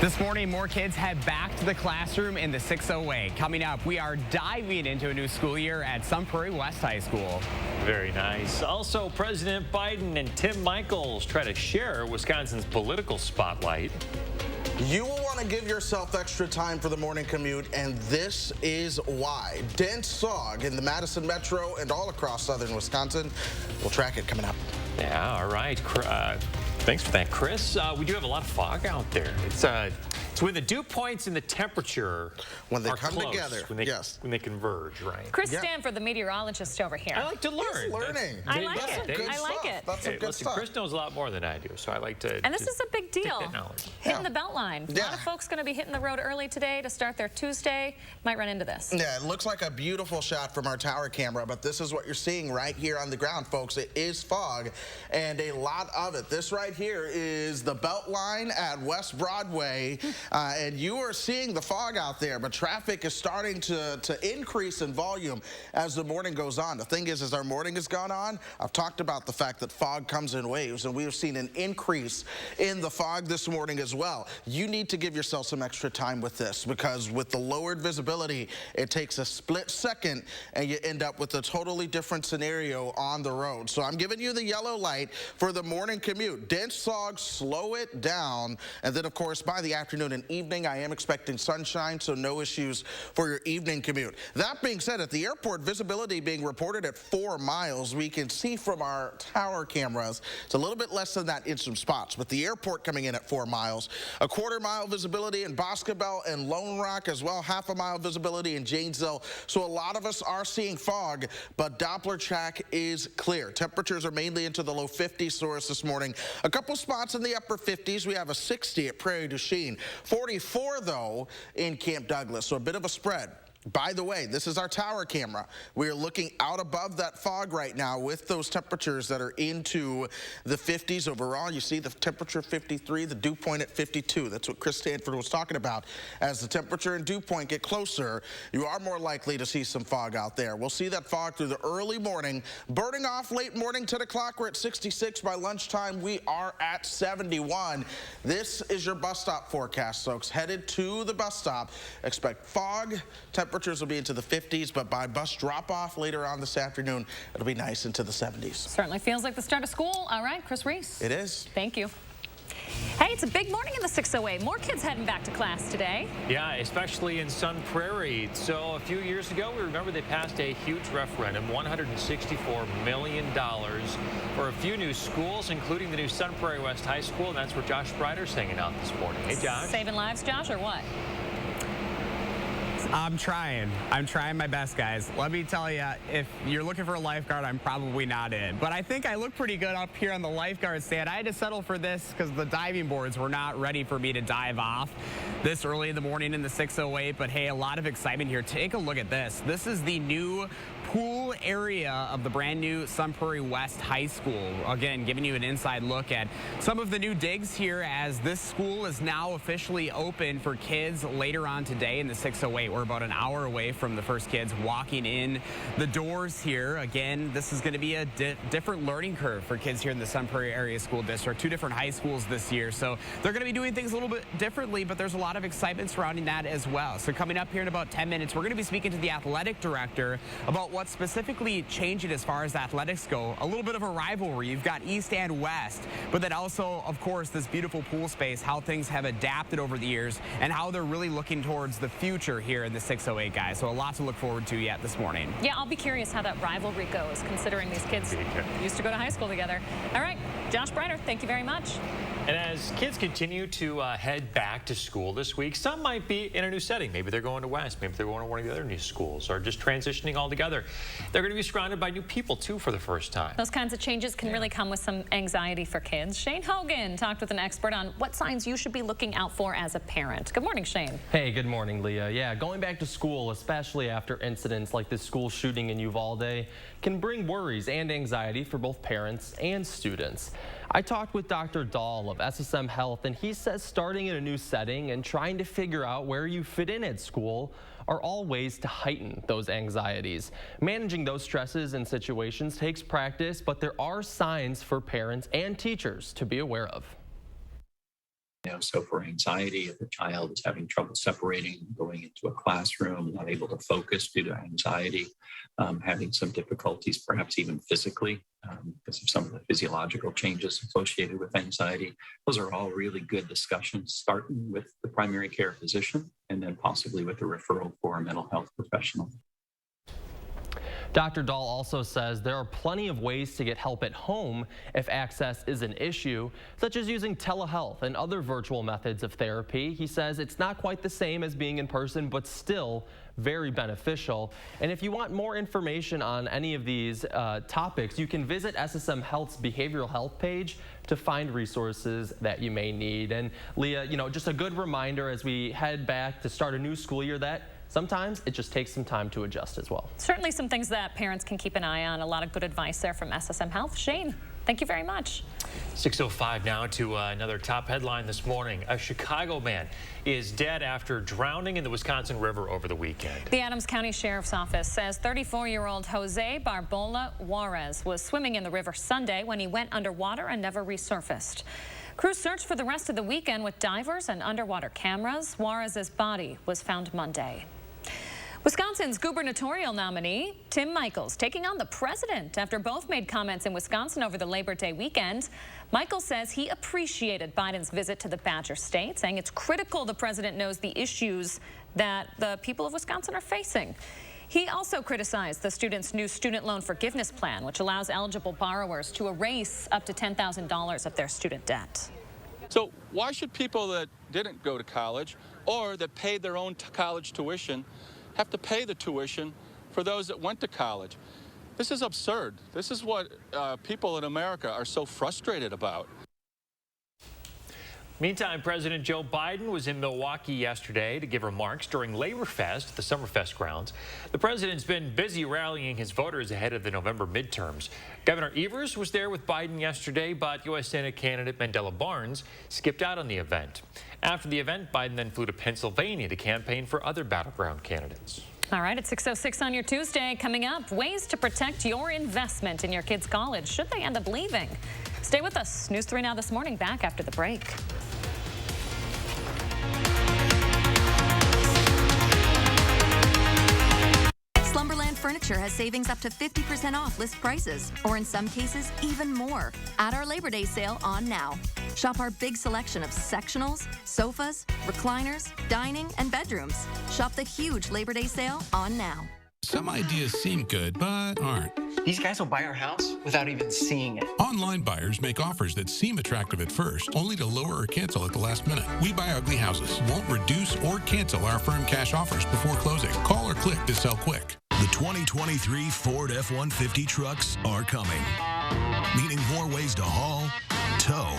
This morning, more kids head back to the classroom in the 608. Coming up, we are diving into a new school year at Sun Prairie West High School. Very nice. Also, President Biden and Tim Michels try to share Wisconsin's political spotlight. You will want to give yourself extra time for the morning commute, and this is why. Dense fog in the Madison metro and all across southern Wisconsin. We'll track it coming up. Yeah, all right. Thanks for that, Chris. We do have a lot of fog out there. It's when the dew points and the temperature when they are come close, together. When they converge, right? Chris Stanford, the meteorologist over here. I like to learn. He's learning. I like it. I like it. That's some good stuff. Chris knows a lot more than I do, so I like to. And this is a big deal. Hitting the belt line. A lot of folks going to be hitting the road early today to start their Tuesday. Might run into this. Yeah, it looks like a beautiful shot from our tower camera, but this is what you're seeing right here on the ground, folks. It is fog, and a lot of it. This right here is the belt line at West Broadway, and you are seeing the fog out there, but traffic is starting to increase in volume as the morning goes on. The thing is, as our morning has gone on, I've talked about the fact that fog comes in waves, and we have seen an increase in the fog this morning as well. You need to give yourself some extra time with this, because with the lowered visibility, it takes a split second and you end up with a totally different scenario on the road. So I'm giving you the yellow light for the morning commute. Dense fog, slow it down, and then of course by the afternoon and evening I am expecting sunshine, so no issues for your evening commute. That being said, at the airport, visibility being reported at 4 miles. We can see from our tower cameras it's a little bit less than that in some spots, but the airport coming in at 4 miles. A quarter-mile visibility in Boscobel and Lone Rock as well, half-a-mile visibility in Janesville. So a lot of us are seeing fog, but Doppler check is clear. Temperatures are mainly into the low 50s for us this morning. A couple spots in the upper 50s. We have a 60 at Prairie du Chien. 44 though in Camp Douglas, so a bit of a spread. By the way, this is our tower camera. We are looking out above that fog right now with those temperatures that are into the 50s overall. You see the temperature 53, the dew point at 52. That's what Chris Stanford was talking about. As the temperature and dew point get closer, you are more likely to see some fog out there. We'll see that fog through the early morning. Burning off late morning, 10 o'clock, we're at 66. By lunchtime, we are at 71. This is your bus stop forecast, folks. Headed to the bus stop. Expect fog. Temperatures will be into the 50s, but by bus drop-off later on this afternoon, it'll be nice into the 70s. Certainly feels like the start of school. All right, Chris Reese. It is. Thank you. Hey, it's a big morning in the 608. More kids heading back to class today. Yeah, especially in Sun Prairie. So a few years ago, we remember they passed a huge referendum, $164 million for a few new schools, including the new Sun Prairie West High School, and that's where Josh Sprider's hanging out this morning. Hey, Josh. Saving lives, Josh, or what? I'm trying my best, guys. Let me tell you, if you're looking for a lifeguard, I'm probably not in. But I think I look pretty good up here on the lifeguard stand. I had to settle for this because the diving boards were not ready for me to dive off this early in the morning in the 608. But hey, a lot of excitement here. Take a look at this. This is the new pool area of the brand new Sun Prairie West High School. Again, giving you an inside look at some of the new digs here as this school is now officially open for kids later on today in the 608. We're about an hour away from the first kids walking in the doors here. Again, this is going to be a different learning curve for kids here in the Sun Prairie Area School District. 2 different high schools this year, so they're going to be doing things a little bit differently, but there's a lot of excitement surrounding that as well. So coming up here in about 10 minutes, we're going to be speaking to the athletic director about what's specifically changing as far as athletics go. A little bit of a rivalry. You've got East and West, but then also, of course, this beautiful pool space, how things have adapted over the years and how they're really looking towards the future here in the 608, guys. So a lot to look forward to yet this morning. Yeah, I'll be curious how that rivalry goes, considering these kids used to go to high school together. All right, Josh Sprider, thank you very much. And as kids continue to head back to school this week, some might be in a new setting. Maybe they're going to West, maybe they're going to one of the other new schools, or just transitioning altogether. They're going to be surrounded by new people, too, for the first time. Those kinds of changes can really come with some anxiety for kids. Shane Hogan talked with an expert on what signs you should be looking out for as a parent. Good morning, Shane. Hey, good morning, Leah. Yeah, going back to school, especially after incidents like this school shooting in Uvalde, can bring worries and anxiety for both parents and students. I talked with Dr. Dahl of SSM Health, and he says starting in a new setting and trying to figure out where you fit in at school are all ways to heighten those anxieties. Managing those stresses and situations takes practice, but there are signs for parents and teachers to be aware of. So for anxiety, if a child is having trouble separating, going into a classroom, not able to focus due to anxiety, having some difficulties, perhaps even physically, because of some of the physiological changes associated with anxiety, those are all really good discussions, starting with the primary care physician and then possibly with a referral for a mental health professional. Dr. Dahl also says there are plenty of ways to get help at home if access is an issue, such as using telehealth and other virtual methods of therapy. He says it's not quite the same as being in person, but still very beneficial. And if you want more information on any of these topics, you can visit SSM Health's behavioral health page to find resources that you may need. And Leah, just a good reminder as we head back to start a new school year that sometimes it just takes some time to adjust as well. Certainly some things that parents can keep an eye on. A lot of good advice there from SSM Health. Shane, thank you very much. 6:05 now to another top headline this morning. A Chicago man is dead after drowning in the Wisconsin River over the weekend. The Adams County Sheriff's Office says 34-year-old Jose Barbola Juarez was swimming in the river Sunday when he went underwater and never resurfaced. Crews searched for the rest of the weekend with divers and underwater cameras. Juarez's body was found Monday. Wisconsin's gubernatorial nominee, Tim Michels, taking on the president after both made comments in Wisconsin over the Labor Day weekend. Michels says he appreciated Biden's visit to the Badger State, saying it's critical the president knows the issues that the people of Wisconsin are facing. He also criticized the students' new student loan forgiveness plan, which allows eligible borrowers to erase up to $10,000 of their student debt. So why should people that didn't go to college or that paid their own college tuition have to pay the tuition for those that went to college? This is absurd. This is what people in America are so frustrated about. Meantime, President Joe Biden was in Milwaukee yesterday to give remarks during Labor Fest at the Summerfest grounds. The president's been busy rallying his voters ahead of the November midterms. Governor Evers was there with Biden yesterday, but U.S. Senate candidate Mandela Barnes skipped out on the event. After the event, Biden then flew to Pennsylvania to campaign for other battleground candidates. All right, at 6:06 on your Tuesday, coming up, ways to protect your investment in your kids' college should they end up leaving. Stay with us. News 3 Now this morning, back after the break. Slumberland Furniture has savings up to 50% off list prices, or in some cases, even more, at our Labor Day sale on now. Shop our big selection of sectionals, sofas, recliners, dining, and bedrooms. Shop the huge Labor Day sale on now. Some ideas seem good, but aren't. These guys will buy our house without even seeing it. Online buyers make offers that seem attractive at first, only to lower or cancel at the last minute. We Buy Ugly Houses won't reduce or cancel our firm cash offers before closing. Call or click to sell quick. The 2023 Ford F-150 trucks are coming, meaning more ways to haul, tow,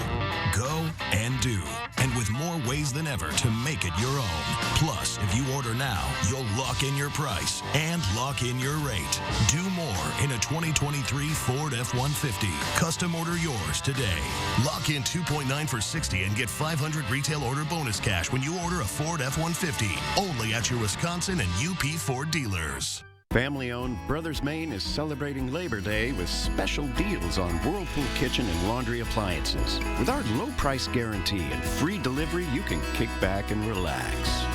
go, and do, and with more ways than ever to make it your own. Plus, if you order now, you'll lock in your price and lock in your rate. Do more in a 2023 Ford F-150. Custom order yours today. Lock in 2.9 for $60 and get $500 retail order bonus cash when you order a Ford F-150. Only at your Wisconsin and UP Ford dealers. Family-owned Brothers Maine is celebrating Labor Day with special deals on Whirlpool kitchen and laundry appliances. With our low price guarantee and free delivery, you can kick back and relax.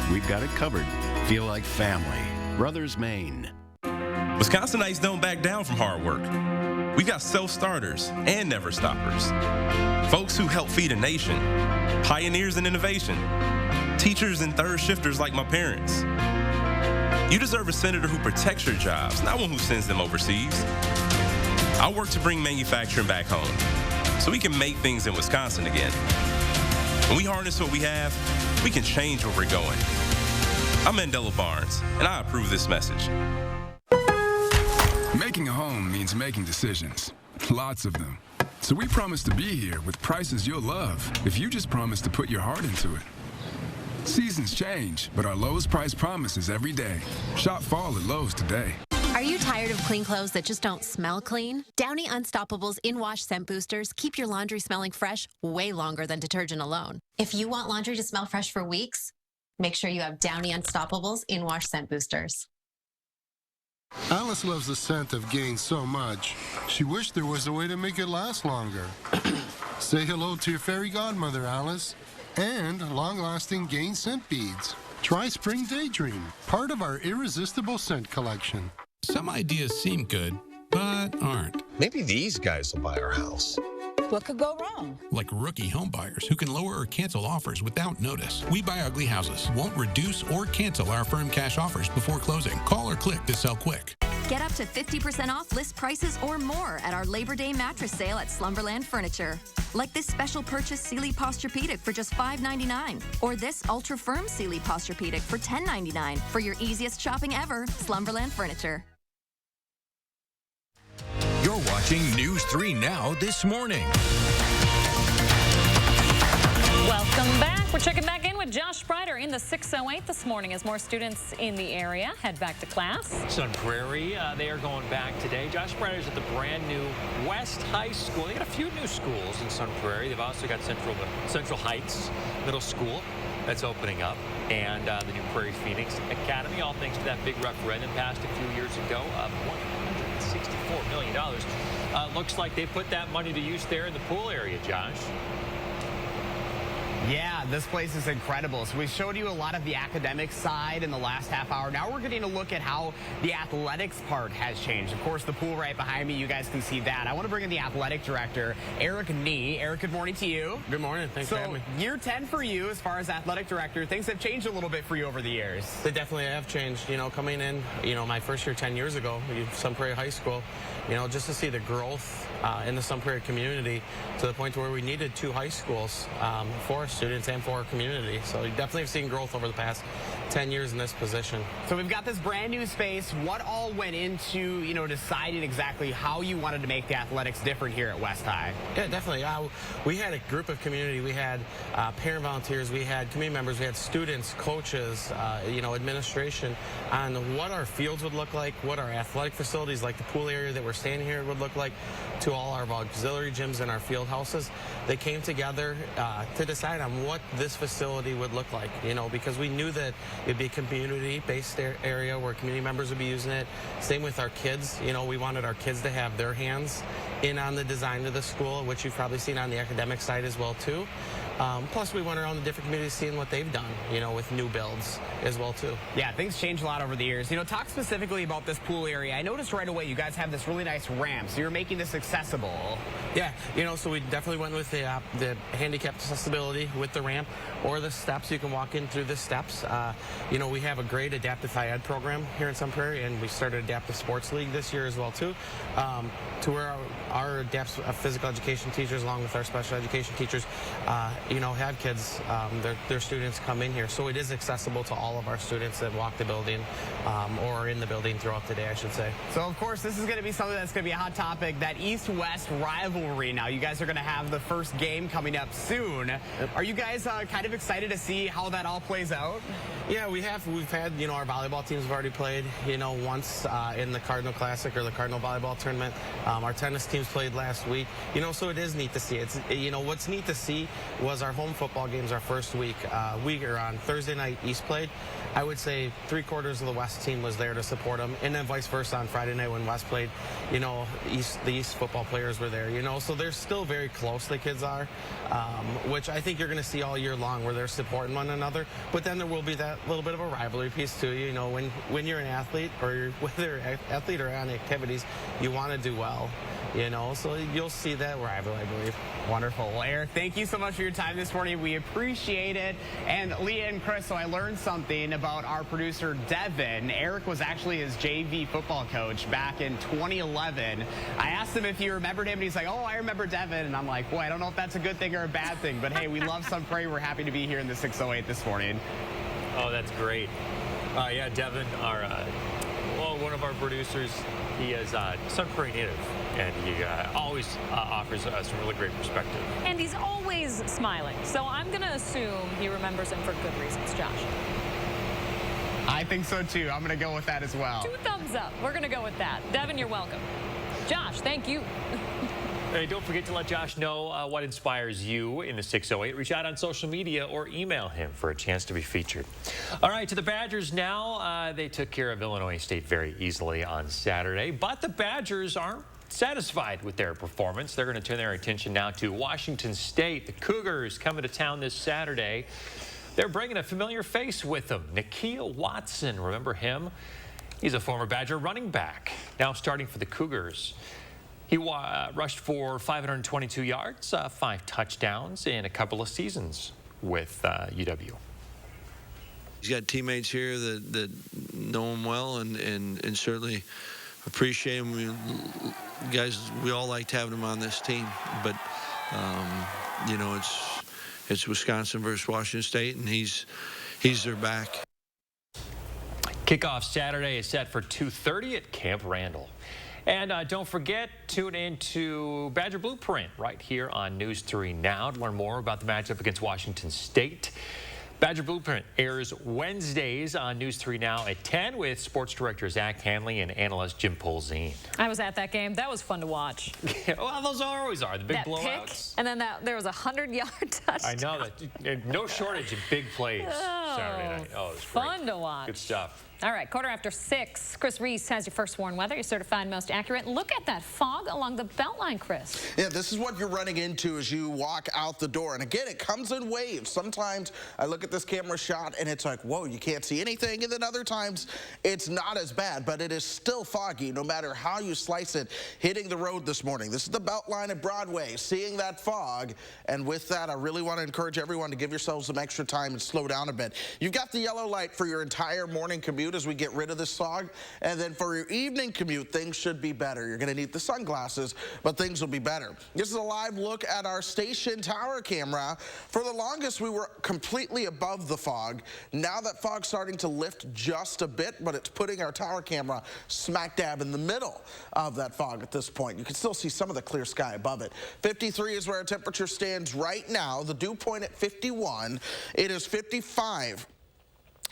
We've got it covered. Feel like family. Brothers Maine. Wisconsinites don't back down from hard work. We got self-starters and never-stoppers. Folks who help feed a nation. Pioneers in innovation. Teachers and third shifters like my parents. You deserve a senator who protects your jobs, not one who sends them overseas. I work to bring manufacturing back home so we can make things in Wisconsin again. When we harness what we have, we can change where we're going. I'm Mandela Barnes, and I approve this message. Making a home means making decisions, lots of them. So we promise to be here with prices you'll love if you just promise to put your heart into it. Seasons change, but our Lowe's price promise is every day. Shop fall at Lowe's today. Are you tired of clean clothes that just don't smell clean? Downy Unstoppable's in-wash scent boosters keep your laundry smelling fresh way longer than detergent alone. If you want laundry to smell fresh for weeks, make sure you have Downy Unstoppable's in-wash scent boosters. Alice loves the scent of Gain so much, she wished there was a way to make it last longer. Say hello to your fairy godmother, Alice, and long-lasting Gain scent beads. Try Spring Daydream, part of our irresistible scent collection. Some ideas seem good, but aren't. Maybe these guys will buy our house. What could go wrong? Like rookie home buyers who can lower or cancel offers without notice. We Buy Ugly Houses won't reduce or cancel our firm cash offers before closing. Call or click to sell quick. Get up to 50% off list prices or more at our Labor Day mattress sale at Slumberland Furniture. Like this special purchase Sealy Posturepedic for just $5.99, or this ultra firm Sealy Posturepedic for $10.99. For your easiest shopping ever, Slumberland Furniture. You're watching News 3 Now this morning. Welcome back. We're checking back in with Josh Sprider in the 608 this morning as more students in the area head back to class. Sun Prairie, they are going back today. Josh Sprider's at the brand new West High School. They got a few new schools in Sun Prairie. They've also got Central Heights Middle School that's opening up, and the new Prairie Phoenix Academy, all thanks to that big referendum passed a few years ago of $164 million. Looks like they put that money to use there in the pool area, Josh. Yeah, this place is incredible. So we showed you a lot of the academic side in the last half hour. Now we're getting a look at how the athletics part has changed. Of course, the pool right behind me, you guys can see that. I want to bring in the athletic director, Eric Nee. Eric, good morning to you. Good morning. Thanks for having me. Year 10 for you as far as athletic director. Things have changed a little bit for you over the years. They definitely have changed. You know, coming in, my first year 10 years ago, Sun Prairie High School, just to see the growth in the Sun Prairie community to the point where we needed 2 high schools for our students and for our community. So we definitely have seen growth over the past 10 years in this position. So we've got this brand new space. What all went into, deciding exactly how you wanted to make the athletics different here at West High? Yeah, definitely. We had a group of community. We had parent volunteers. We had community members. We had students, coaches, administration on what our fields would look like, what our athletic facilities like the pool area that we're staying here would look like, to all our auxiliary gyms and our field houses. They came together to decide on what this facility would look like, because we knew that it'd be a community-based area where community members would be using it. Same with our kids. We wanted our kids to have their hands in on the design of the school, which you've probably seen on the academic side as well, too. Plus, we went around the different communities seeing what they've done, with new builds as well, too. Yeah, things changed a lot over the years. Talk specifically about this pool area. I noticed right away you guys have this really nice ramp, so you're making this accessible. Yeah, so we definitely went with the handicap accessibility with the ramp or the steps. You can walk in through the steps. We have a great adaptive high ed program here in Sun Prairie, and we started Adaptive Sports League this year as well, too, to where our physical education teachers, along with our special education teachers, have kids, their students come in here. So it is accessible to all of our students that walk the building or in the building throughout the day, I should say. So, of course, this is going to be something that's going to be a hot topic, that East-West rivalry. Now, you guys are going to have the first game coming up soon. Yep. Are you guys kind of excited to see how that all plays out? Yeah, we've had, our volleyball teams have already played, once in the Cardinal Classic or the Cardinal Volleyball Tournament. Our tennis teams played last week, so it is neat to see. It's, what's neat to see was our home football games our first week. We are on Thursday night, East played. I would say 3/4 of the West team was there to support them, and then vice versa on Friday night when West played. The East football players were there. So they're still very close, the kids are, which I think you're going to see all year long, where they're supporting one another. But then there will be that little bit of a rivalry piece too. When you're an athlete, or whether athlete or on activities, you want to do well. So you'll see that rivalry, I believe. Wonderful. Well, Eric, thank you so much for your time this morning. We appreciate it. And Leah and Chris, so I learned something about our producer, Devin. Eric was actually his JV football coach back in 2011. I asked him if he remembered him, and he's like, oh, I remember Devin. And I'm like, boy, I don't know if that's a good thing or a bad thing. But, hey, we love Sun Prairie. We're happy to be here in the 608 this morning. Oh, that's great. Yeah, Devin, one of our producers, he is Sun Prairie native, and he always offers us some really great perspective. And he's always smiling, so I'm going to assume he remembers him for good reasons, Josh. I think so, too. I'm going to go with that as well. 2 thumbs up. We're going to go with that. Devin, you're welcome. Josh, thank you. Hey, don't forget to let Josh know what inspires you in the 608. Reach out on social media or email him for a chance to be featured. All right, to the Badgers now. They took care of Illinois State very easily on Saturday, but the Badgers aren't satisfied with their performance. They're going to turn their attention now to Washington State. The Cougars coming to town this Saturday. They're bringing a familiar face with them, Nikhil Watson. Remember him? He's a former Badger running back, now starting for the Cougars. He rushed for 522 yards, 5 touchdowns in a couple of seasons with UW. He's got teammates here that know him well and certainly appreciate him. Guys, we all liked having him on this team, but you know, it's Wisconsin versus Washington State, and he's their back. Kickoff Saturday is set for 2:30 at Camp Randall. And don't forget, tune in to Badger Blueprint right here on News 3 Now to learn more about the matchup against Washington State. Badger Blueprint airs Wednesdays on News 3 Now at 10 with sports director Zach Hanley and analyst Jim Polzine. I was at that game. That was fun to watch. Well, those always are, the big blowouts. Pick, and then there was a 100-yard touchdown. I know that. No shortage of big plays Saturday night. Oh, it was fun to watch. Good stuff. All right, 6:15. Chris Reese has your first warn weather, your certified most accurate. Look at that fog along the Beltline, Chris. Yeah, this is what you're running into as you walk out the door. And again, it comes in waves. Sometimes I look at this camera shot and it's like, whoa, you can't see anything. And then other times it's not as bad, but it is still foggy no matter how you slice it hitting the road this morning. This is the Beltline at Broadway, seeing that fog. And with that, I really want to encourage everyone to give yourselves some extra time and slow down a bit. You've got the yellow light for your entire morning commute as we get rid of this fog, and then for your evening commute, things should be better. You're going to need the sunglasses, but things will be better. This is a live look at our station tower camera. For the longest, we were completely above the fog. Now that fog's starting to lift just a bit, but it's putting our tower camera smack dab in the middle of that fog at this point. You can still see some of the clear sky above it. 53 is where our temperature stands right now. The dew point at 51. It is 55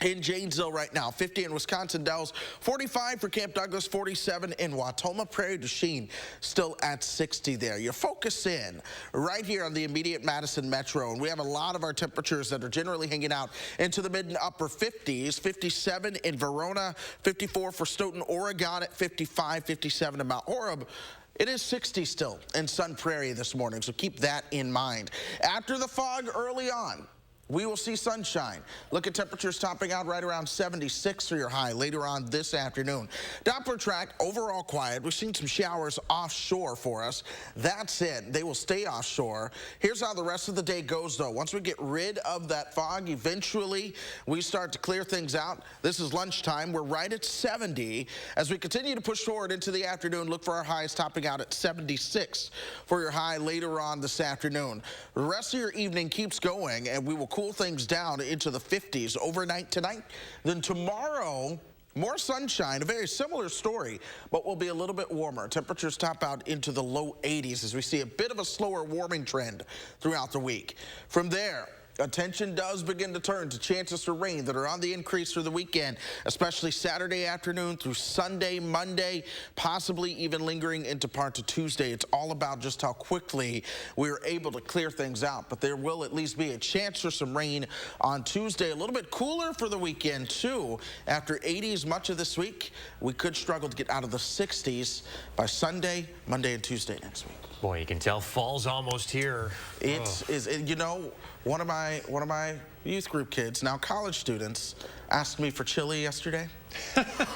in Janesville right now, 50 in Wisconsin Dells, 45 for Camp Douglas, 47 in Watoma Prairie du Chien, still at 60 there. You focus in right here on the immediate Madison metro, and we have a lot of our temperatures that are generally hanging out into the mid and upper 50s, 57 in Verona, 54 for Stoughton, Oregon at 55, 57 in Mount Horeb. It is 60 still in Sun Prairie this morning, so keep that in mind. After the fog early on, we will see sunshine. Look at temperatures topping out right around 76 for your high later on this afternoon. Doppler track, overall quiet. We've seen some showers offshore for us. That's it. They will stay offshore. Here's how the rest of the day goes, though. Once we get rid of that fog, eventually we start to clear things out. This is lunchtime. We're right at 70. As we continue to push forward into the afternoon, look for our highs topping out at 76 for your high later on this afternoon. The rest of your evening keeps going, and we will cool things down into the 50s overnight tonight. Then tomorrow, more sunshine, a very similar story, but will be a little bit warmer. Temperatures top out into the low 80s as we see a bit of a slower warming trend throughout the week. From there, attention does begin to turn to chances for rain that are on the increase for the weekend, especially Saturday afternoon through Sunday, Monday, possibly even lingering into parts of Tuesday. It's all about just how quickly we are able to clear things out, but there will at least be a chance for some rain on Tuesday. A little bit cooler for the weekend, too. After 80s much of this week, we could struggle to get out of the 60s by Sunday, Monday, and Tuesday next week. Boy, you can tell fall's almost here. You know, one of my youth group kids, now college students, asked me for chili yesterday.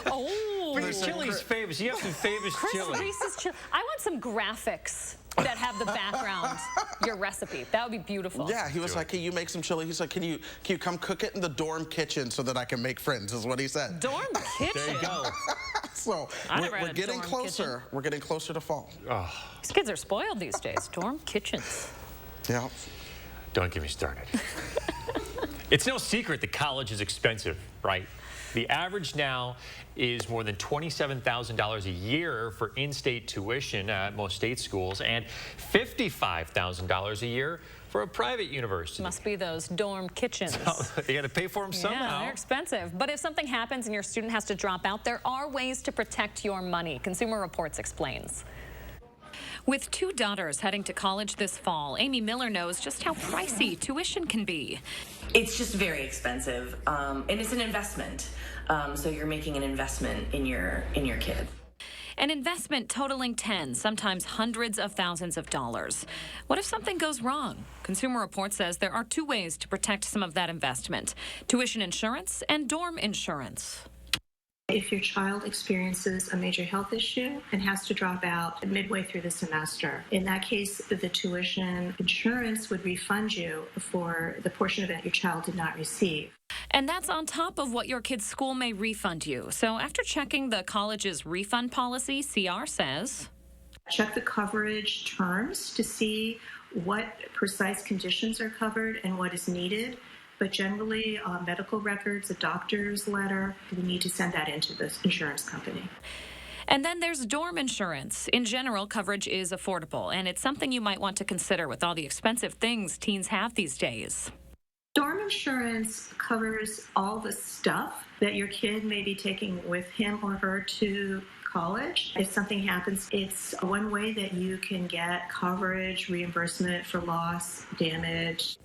Oh, but chili's famous. You have some famous chili. Reese's chili. I want some graphics that have the background, your recipe. That would be beautiful. Yeah, he was like, "Hey, you make some chili." He's like, "Can you come cook it in the dorm kitchen so that I can make friends?" Is what he said. Dorm kitchen. There you go. So we're getting closer. Kitchen. We're getting closer to fall. Oh. These kids are spoiled these days. Dorm kitchens. Yeah. Don't get me started. It's no secret that college is expensive, right? The average now is more than $27,000 a year for in-state tuition at most state schools and $55,000 a year for a private university. Must be those dorm kitchens. So you got to pay for them somehow. Yeah, they're expensive. But if something happens and your student has to drop out, there are ways to protect your money. Consumer Reports explains. With 2 daughters heading to college this fall, Amy Miller knows just how pricey tuition can be. It's just very expensive, and it's an investment. So you're making an investment in your kid. An investment totaling tens, sometimes hundreds of thousands of dollars. What if something goes wrong? Consumer Reports says there are two ways to protect some of that investment: tuition insurance and dorm insurance. If your child experiences a major health issue and has to drop out midway through the semester, in that case, the tuition insurance would refund you for the portion of it your child did not receive. And that's on top of what your kid's school may refund you. So after checking the college's refund policy, CR says, check the coverage terms to see what precise conditions are covered and what is needed. But generally, medical records, a doctor's letter, we need to send that into the insurance company. And then there's dorm insurance. In general, coverage is affordable, and it's something you might want to consider with all the expensive things teens have these days. Dorm insurance covers all the stuff that your kid may be taking with him or her to college. If something happens, it's one way that you can get coverage, reimbursement for loss, damage.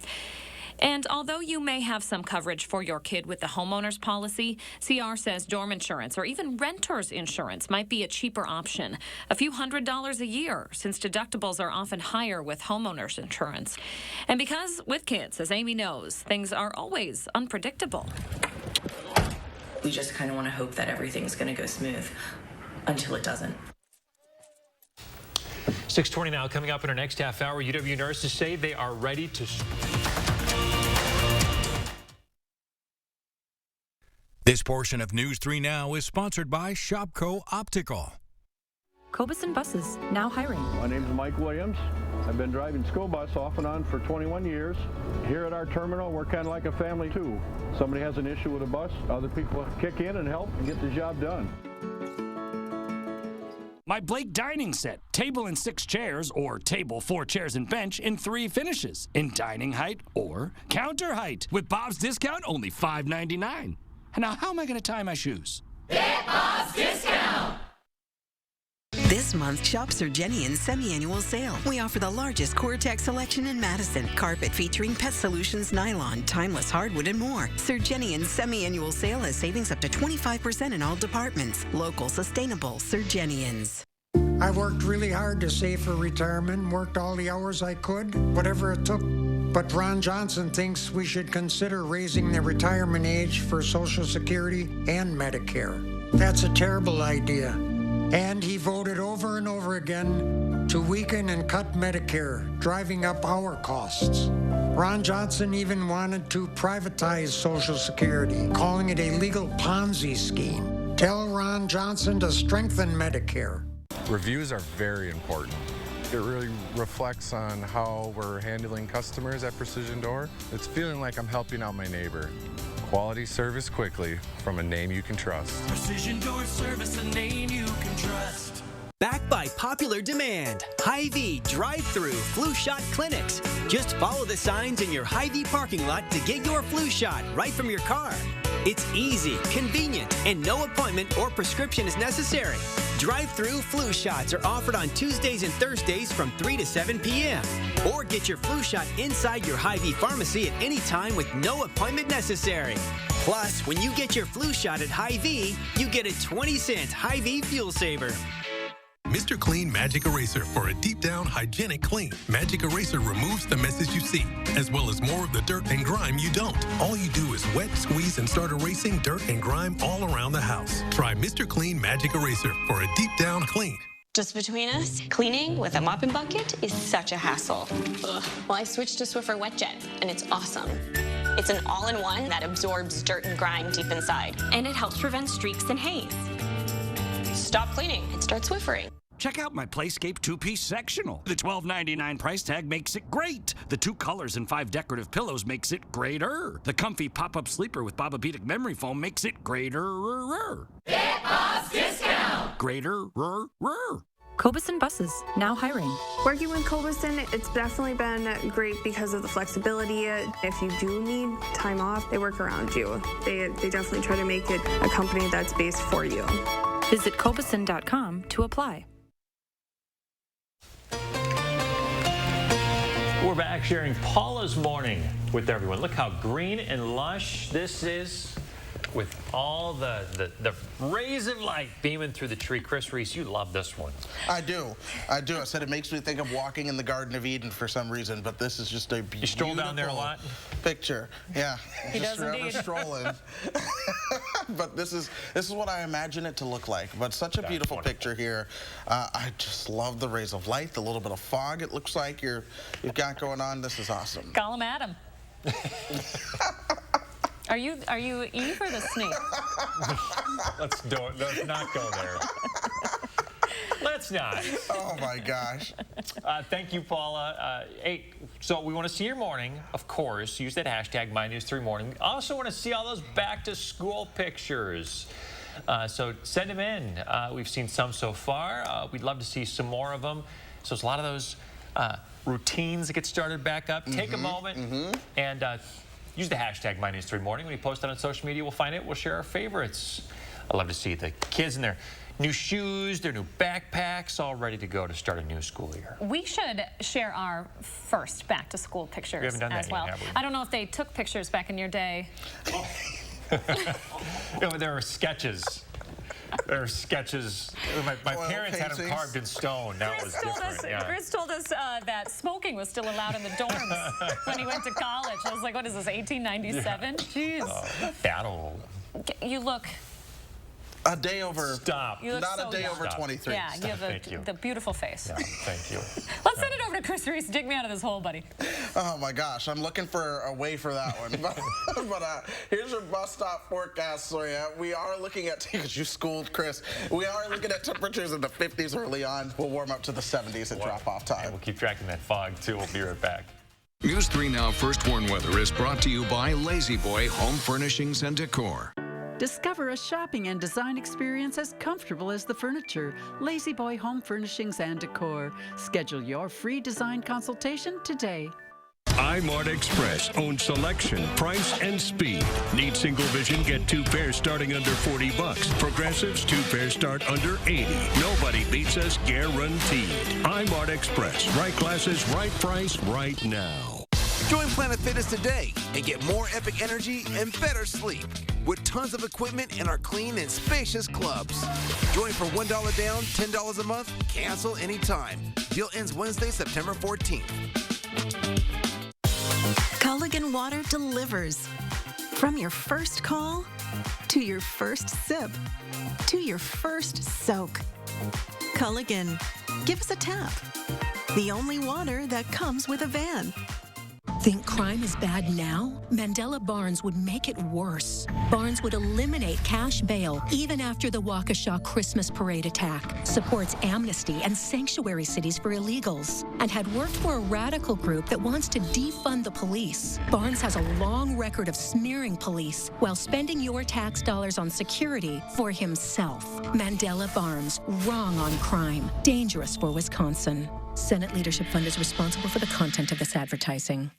And although you may have some coverage for your kid with the homeowner's policy, CR says dorm insurance or even renter's insurance might be a cheaper option. A few $100s a year, since deductibles are often higher with homeowner's insurance. And because with kids, as Amy knows, things are always unpredictable. We just kind of want to hope that everything's going to go smooth until it doesn't. 6:20 now. Coming up in our next half hour, UW nurses say they are ready to... This portion of News 3 Now is sponsored by Shopco Optical. Cobuson Buses, now hiring. My name is Mike Williams. I've been driving school bus off and on for 21 years. Here at our terminal, we're kind of like a family too. Somebody has an issue with a bus, other people kick in and help and get the job done. My Blake dining set, table and 6 chairs, or table, 4 chairs and bench in 3 finishes, in dining height or counter height. With Bob's discount, only $5.99. Now, how am I going to tie my shoes? Get Bob's discount! This month, shop Sir Jennian's semi-annual sale. We offer the largest Core-Tex selection in Madison. Carpet featuring Pet Solutions nylon, timeless hardwood, and more. Sir Jennian's semi-annual sale has savings up to 25% in all departments. Local, sustainable, Sir Jennian's. I worked really hard to save for retirement, worked all the hours I could, whatever it took. But Ron Johnson thinks we should consider raising the retirement age for Social Security and Medicare. That's a terrible idea. And he voted over and over again to weaken and cut Medicare, driving up our costs. Ron Johnson even wanted to privatize Social Security, calling it a legal Ponzi scheme. Tell Ron Johnson to strengthen Medicare. Reviews are very important. It really reflects on how we're handling customers at Precision Door. It's feeling like I'm helping out my neighbor. Quality service quickly from a name you can trust. Precision Door Service, a name you can trust. Backed by popular demand, Hy-Vee drive-through flu shot clinics. Just follow the signs in your Hy-Vee parking lot to get your flu shot right from your car. It's easy, convenient, and no appointment or prescription is necessary. Drive-through flu shots are offered on Tuesdays and Thursdays from 3 to 7 p.m. Or get your flu shot inside your Hy-Vee pharmacy at any time with no appointment necessary. Plus, when you get your flu shot at Hy-Vee, you get a 20-cent Hy-Vee fuel saver. Mr. Clean Magic Eraser for a deep down hygienic clean. Magic Eraser removes the messes you see, as well as more of the dirt and grime you don't. All you do is wet, squeeze, and start erasing dirt and grime all around the house. Try Mr. Clean Magic Eraser for a deep down clean. Just between us, cleaning with a mopping bucket is such a hassle. Ugh. Well, I switched to Swiffer WetJet, and it's awesome. It's an all-in-one that absorbs dirt and grime deep inside, and it helps prevent streaks and haze. Stop cleaning and start Swiffering. Check out my Playscape 2-piece sectional. The $12.99 price tag makes it great. The 2 colors and 5 decorative pillows makes it greater. The comfy pop-up sleeper with Bobapedic memory foam makes it greater. Get Bob's discount! Greater. Cobuson Buses, now hiring. Working with Cobuson, it's definitely been great because of the flexibility. If you do need time off, they work around you. They definitely try to make it a company that's based for you. Visit Cobuson.com to apply. We're back sharing Paula's morning with everyone. Look how green and lush this is. with all the rays of light beaming through the tree. Chris Reese, you love this one. I do. I said it makes me think of walking in the Garden of Eden for some reason, but this is just a beautiful You stroll down there a lot? Picture. Yeah. He just does indeed. strolling. But this is what I imagine it to look like. But such a beautiful picture here. I just love the rays of light, the little bit of fog it looks like you've got going on. This is awesome. Call him Adam. Are you Eve or the snake? Let's not go there. Let's not. Oh my gosh. Thank you, Paula. Hey, so we want to see your morning, of course. Use that hashtag MyNews3Morning. We also want to see all those back-to-school pictures. So send them in. We've seen some so far. We'd love to see some more of them. So there's a lot of those routines that get started back up. Take a moment and use the hashtag MyNews3Morning. When you post it on social media, we'll find it. We'll share our favorites. I love to see the kids in their new shoes, their new backpacks, all ready to go to start a new school year. We should share our first back-to-school pictures We haven't done that as well. yet, have we? I don't know if they took pictures back in your day. There are sketches. There are sketches. My parents had them carved in stone. That was different. Yeah. Chris told us that smoking was still allowed in the dorms when he went to college. I was like, what is this, 1897? Jeez. That old. You look... A day over. Stop. You look Not so a day young. over 23. Yeah, you have the beautiful face. Yeah, thank you. Let's send it over to Chris Reese. Dig me out of this hole, buddy. Oh my gosh, I'm looking for a way for that one. But here's your bus stop forecast for you. We are looking at, because you schooled Chris, we are looking at temperatures in the 50s early on. We'll warm up to the 70s at drop-off time. And we'll keep tracking that fog, too. We'll be right back. News 3 Now First Warn Weather is brought to you by Lazy Boy Home Furnishings and Decor. Discover a shopping and design experience as comfortable as the furniture. Lazy Boy Home Furnishings and Decor. Schedule your free design consultation today. iMart Express owns selection, price, and speed. Need single vision? Get 2 pairs starting under $40. Progressives, 2 pairs start under $80. Nobody beats us, guaranteed. iMart Express. Right glasses, right price, right now. Join Planet Fitness today and get more epic energy and better sleep with tons of equipment in our clean and spacious clubs. Join for $1 down, $10 a month, cancel anytime. Deal ends Wednesday, September 14th. Culligan Water delivers. From your first call, to your first sip, to your first soak. Culligan, give us a tap. The only water that comes with a van. Think crime is bad now? Mandela Barnes would make it worse. Barnes would eliminate cash bail even after the Waukesha Christmas parade attack, supports amnesty and sanctuary cities for illegals, and had worked for a radical group that wants to defund the police. Barnes has a long record of smearing police while spending your tax dollars on security for himself. Mandela Barnes, wrong on crime, dangerous for Wisconsin. Senate Leadership Fund is responsible for the content of this advertising.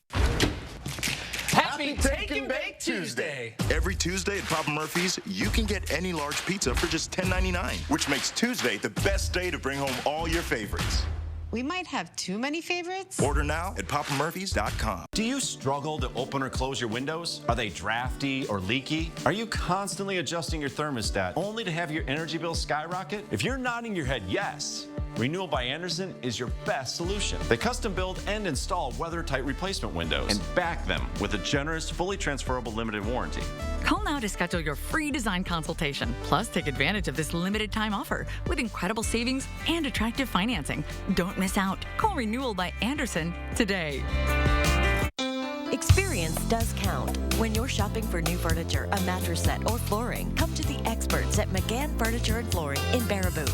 Happy Take and Bake Tuesday! Every Tuesday at Papa Murphy's, you can get any large pizza for just $10.99, which makes Tuesday the best day to bring home all your favorites. We might have too many favorites. Order now at papamurphys.com. Do you struggle to open or close your windows? Are they drafty or leaky? Are you constantly adjusting your thermostat only to have your energy bill skyrocket? If you're nodding your head yes, Renewal by Andersen is your best solution. They custom build and install weather-tight replacement windows and back them with a generous, fully transferable limited warranty. Call now to schedule your free design consultation. Plus, take advantage of this limited time offer with incredible savings and attractive financing. Don't miss out. Call Renewal by Andersen today. Experience does count. When you're shopping for new furniture, a mattress set, or flooring, come to the experts at McGann Furniture and Flooring in Baraboo.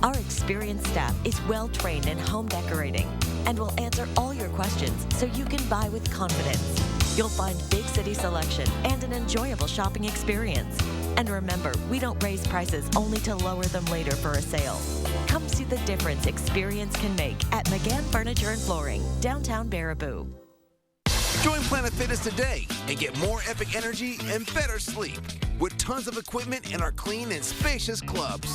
Our experienced staff is well-trained in home decorating and will answer all your questions so you can buy with confidence. You'll find big city selection and an enjoyable shopping experience. And remember, we don't raise prices only to lower them later for a sale. Come see the difference experience can make at McGann Furniture and Flooring, downtown Baraboo. Join Planet Fitness today and get more epic energy and better sleep with tons of equipment in our clean and spacious clubs.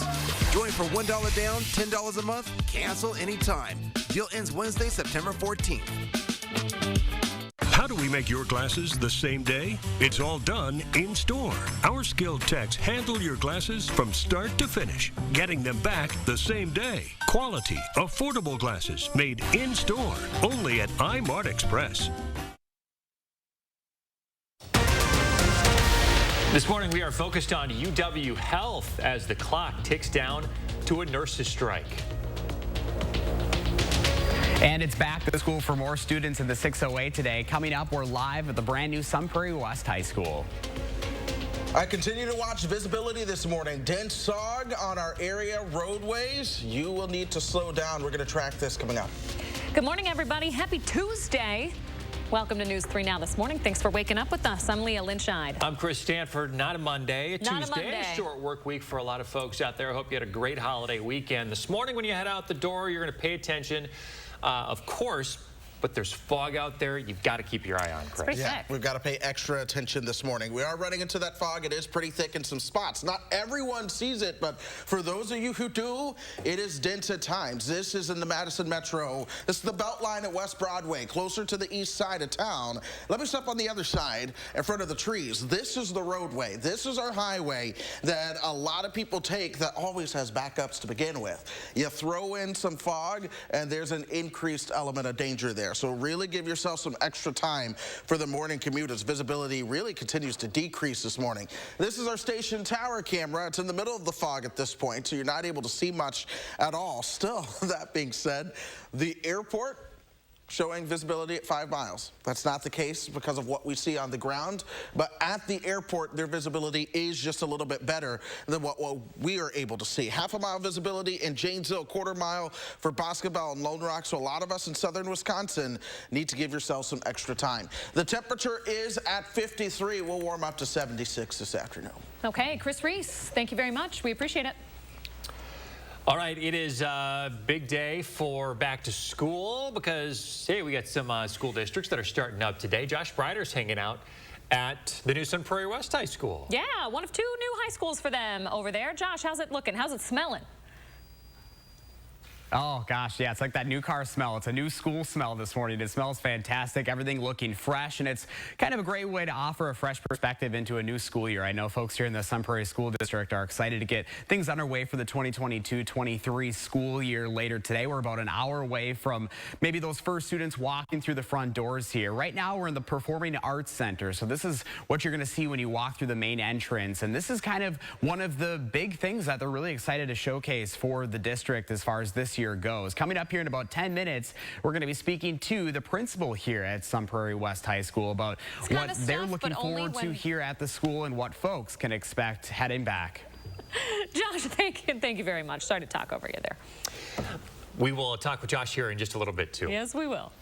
Join for $1 down, $10 a month, cancel anytime. Deal ends Wednesday, September 14th. How do we make your glasses the same day? It's all done in store. Our skilled techs handle your glasses from start to finish, getting them back the same day. Quality, affordable glasses made in store, only at iMart Express. This morning, we are focused on UW Health as the clock ticks down to a nurses' strike. And it's back to school for more students in the 608 today. Coming up, we're live at the brand new Sun Prairie West High School. I continue to watch visibility this morning. Dense fog on our area roadways. You will need to slow down. We're going to track this coming up. Good morning, everybody. Happy Tuesday. Welcome to News 3 Now this morning. Thanks for waking up with us. I'm Leah Lynchide. I'm Chris Stanford. Not a Monday, Tuesday. A short work week for a lot of folks out there. I hope you had a great holiday weekend. This morning when you head out the door, you're going to pay attention, of course, but there's fog out there. You've got to keep your eye on, Chris. Yeah, we've got to pay extra attention this morning. We are running into that fog. It is pretty thick in some spots. Not everyone sees it, but for those of you who do, it is dense at times. This is in the Madison Metro. This is the Beltline at West Broadway, closer to the east side of town. Let me step on the other side in front of the trees. This is the roadway. This is our highway that a lot of people take that always has backups to begin with. You throw in some fog, and there's an increased element of danger there. So really give yourself some extra time for the morning commute as visibility really continues to decrease this morning. This is our station tower camera. It's in the middle of the fog at this point, so you're not able to see much at all. Still, that being said, the airport showing visibility at 5 miles. That's not the case because of what we see on the ground, but at the airport, their visibility is just a little bit better than what we are able to see. Half a mile visibility in Janesville, quarter mile for Boscobel and Lone Rock, so a lot of us in southern Wisconsin need to give yourselves some extra time. The temperature is at 53. We'll warm up to 76 this afternoon. Okay, Chris Reese, thank you very much. We appreciate it. All right, it is a big day for back to school because, hey, we got some school districts that are starting up today. Josh Breider's hanging out at the new Sun Prairie West High School. Yeah, one of 2 new high schools for them over there. Josh, how's it looking? How's it smelling? Oh, gosh, yeah, it's like that new car smell. It's a new school smell this morning. It smells fantastic, everything looking fresh, and it's kind of a great way to offer a fresh perspective into a new school year. I know folks here in the Sun Prairie School District are excited to get things underway for the 2022-23 school year later today. We're about an hour away from maybe those first students walking through the front doors here. Right now, we're in the Performing Arts Center, so this is what you're going to see when you walk through the main entrance, and this is kind of one of the big things that they're really excited to showcase for the district as far as this year goes. Coming up here in about 10 minutes, we're going to be speaking to the principal here at Sun Prairie West High School about what they're looking forward to here at the school and what folks can expect heading back. Josh, thank you very much. Sorry to talk over you there. We will talk with Josh here in just a little bit, too. Yes, we will.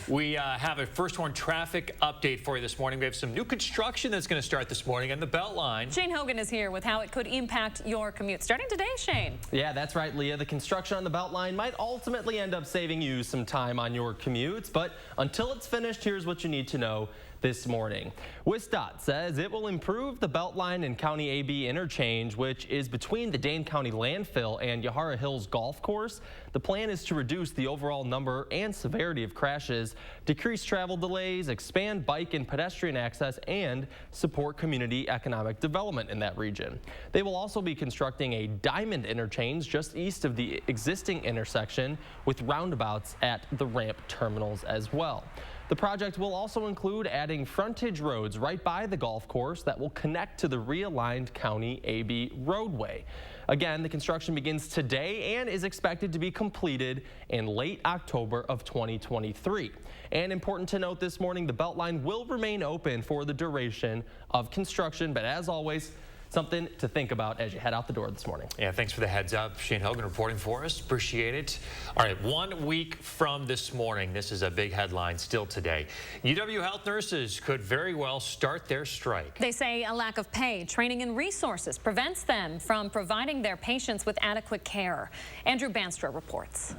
We have a first one traffic update for you this morning. We have some new construction that's going to start this morning on the Beltline. Shane Hogan is here with how it could impact your commute. Starting today, Shane. Yeah, that's right, Leah. The construction on the Beltline might ultimately end up saving you some time on your commutes, but until it's finished, here's what you need to know this morning. WISC says it will improve the Beltline and County AB interchange, which is between the Dane County landfill and Yahara Hills Golf Course. The plan is to reduce the overall number and severity of crashes, decrease travel delays, expand bike and pedestrian access, and support community economic development in that region. They will also be constructing a diamond interchange just east of the existing intersection with roundabouts at the ramp terminals as well. The project will also include adding frontage roads right by the golf course that will connect to the realigned County AB roadway. Again, the construction begins today and is expected to be completed in late October of 2023. And important to note this morning, the Beltline will remain open for the duration of construction, but as always, something to think about as you head out the door this morning. Yeah, thanks for the heads up. Shane Hogan reporting for us. Appreciate it. All right, 1 week from this morning, this is a big headline still today. UW Health nurses could very well start their strike. They say a lack of pay, training, and resources prevents them from providing their patients with adequate care. Andrew Banstra reports.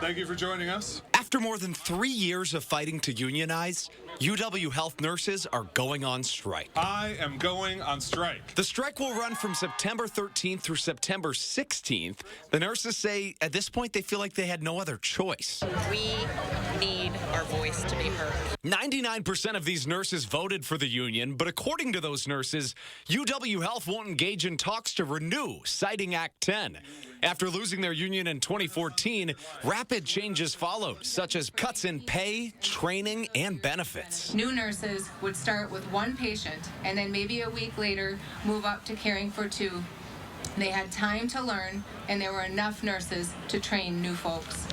Thank you for joining us. After more than 3 years of fighting to unionize, UW Health nurses are going on strike. I am going on strike. The strike will run from September 13th through September 16th. The nurses say at this point they feel like they had no other choice. We need our voice to be heard. 99% of these nurses voted for the union, but according to those nurses, UW Health won't engage in talks to renew, citing Act 10. After losing their union in 2014, rapid changes followed, such as cuts in pay, training, and benefits. New nurses would start with one patient and then maybe a week later move up to caring for two. They had time to learn, and there were enough nurses to train new folks.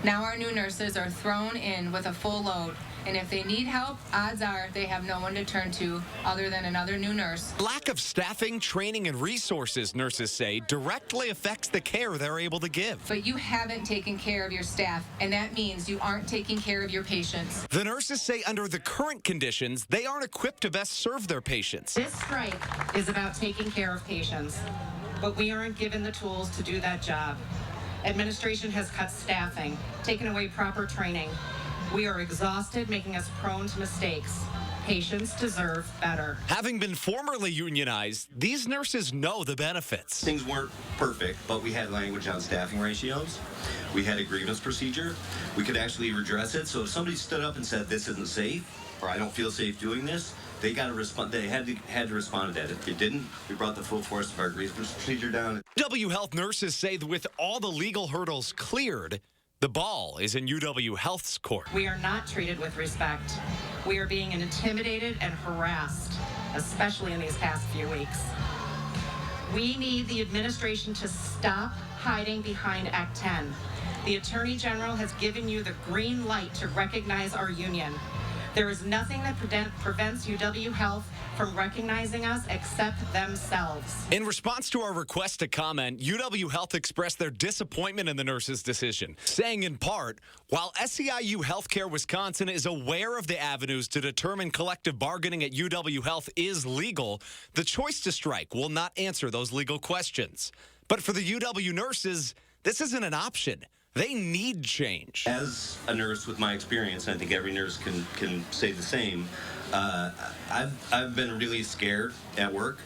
Now our new nurses are thrown in with a full load, and if they need help, odds are they have no one to turn to other than another new nurse. Lack of staffing, training, and resources, nurses say, directly affects the care they're able to give. But you haven't taken care of your staff, and that means you aren't taking care of your patients. The nurses say under the current conditions, they aren't equipped to best serve their patients. This strike is about taking care of patients, but we aren't given the tools to do that job. Administration has cut staffing, taken away proper training. We are exhausted, making us prone to mistakes. Patients deserve better. Having been formerly unionized, these nurses know the benefits. Things weren't perfect, but we had language on staffing ratios. We had a grievance procedure. We could actually redress it. So if somebody stood up and said, this isn't safe, or I don't feel safe doing this, they got to respond. They had to respond to that. If they didn't, we brought the full force of our grievance procedure down. UW Health nurses say that with all the legal hurdles cleared, the ball is in UW Health's court. We are not treated with respect. We are being intimidated and harassed, especially in these past few weeks. We need the administration to stop hiding behind Act 10. The Attorney General has given you the green light to recognize our union. There is nothing that prevents UW Health from recognizing us except themselves. In response to our request to comment, UW Health expressed their disappointment in the nurses' decision, saying in part, while SEIU Healthcare Wisconsin is aware of the avenues to determine collective bargaining at UW Health is legal, the choice to strike will not answer those legal questions. But for the UW nurses, this isn't an option. They need change. As a nurse with my experience, and I think every nurse can say the same, I've been really scared at work.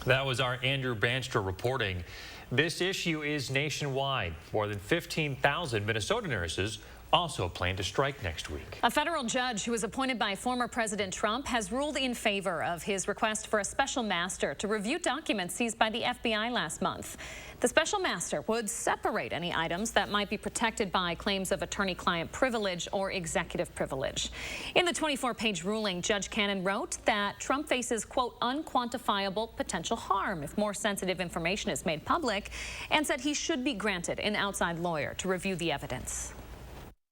That was our Andrew Banstra reporting. This issue is nationwide. More than 15,000 Minnesota nurses also plan to strike next week. A federal judge who was appointed by former President Trump has ruled in favor of his request for a special master to review documents seized by the FBI last month. The special master would separate any items that might be protected by claims of attorney-client privilege or executive privilege. In the 24-page ruling, Judge Cannon wrote that Trump faces, quote, unquantifiable potential harm if more sensitive information is made public, and said he should be granted an outside lawyer to review the evidence.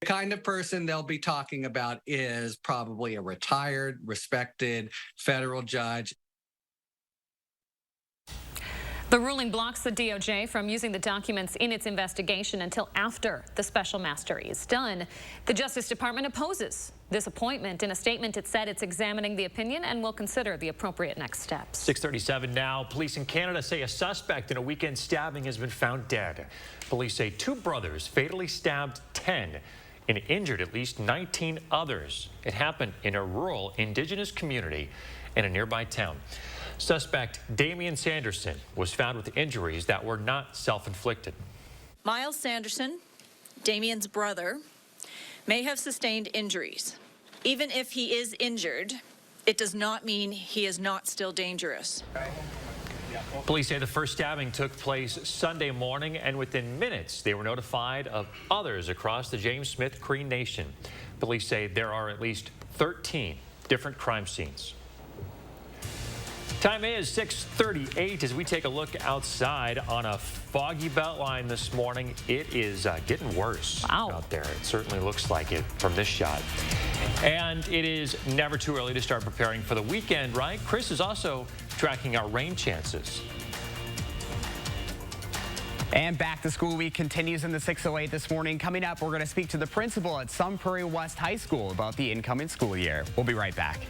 The kind of person they'll be talking about is probably a retired, respected federal judge. The ruling blocks the DOJ from using the documents in its investigation until after the special master is done. The Justice Department opposes this appointment. In a statement, it said it's examining the opinion and will consider the appropriate next steps. 6:37 now. Police in Canada say a suspect in a weekend stabbing has been found dead. Police say two brothers fatally stabbed 10 and injured at least 19 others. It happened in a rural Indigenous community in a nearby town. Suspect Damian Sanderson was found with injuries that were not self-inflicted. Miles Sanderson, Damian's brother, may have sustained injuries. Even if he is injured, it does not mean he is not still dangerous. Police say the first stabbing took place Sunday morning, and within minutes they were notified of others across the James Smith Cree Nation. Police say there are at least 13 different crime scenes. Time is 6:38 as we take a look outside on a foggy beltline this morning. It is getting worse out there. It certainly looks like it from this shot. And it is never too early to start preparing for the weekend, right? Chris is also tracking our rain chances. And back to school week continues in the 608 this morning. Coming up, we're going to speak to the principal at Sun Prairie West High School about the incoming school year. We'll be right back.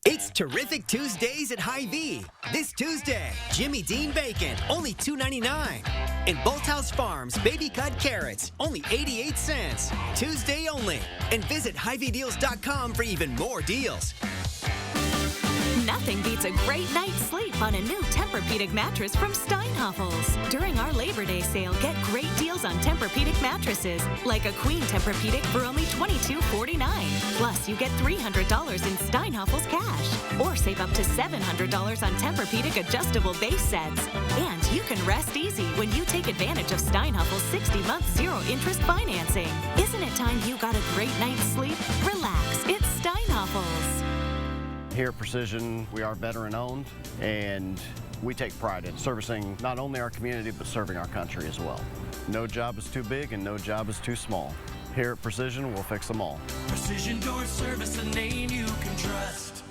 It's Terrific Tuesdays at Hy-Vee. This Tuesday, Jimmy Dean Bacon, only $2.99. And Bolthouse Farms baby cut carrots, only 88 cents. Tuesday only. And visit HyVeeDeals.com for even more deals. Nothing beats a great night's sleep on a new Tempur-Pedic mattress from Steinhoffels. During our Labor Day sale, get great deals on Tempur-Pedic mattresses, like a queen Tempur-Pedic for only $22.49. Plus, you get $300 in Steinhoffels cash. Or save up to $700 on Tempur-Pedic adjustable base sets. And you can rest easy when you take advantage of Steinhoffels' 60-month zero-interest financing. Isn't it time you got a great night's sleep? Relax, it's Steinhoffels. Here at Precision, we are veteran owned, and we take pride in servicing not only our community, but serving our country as well. No job is too big and no job is too small. Here at Precision, we'll fix them all. Precision Door Service, a name you can trust.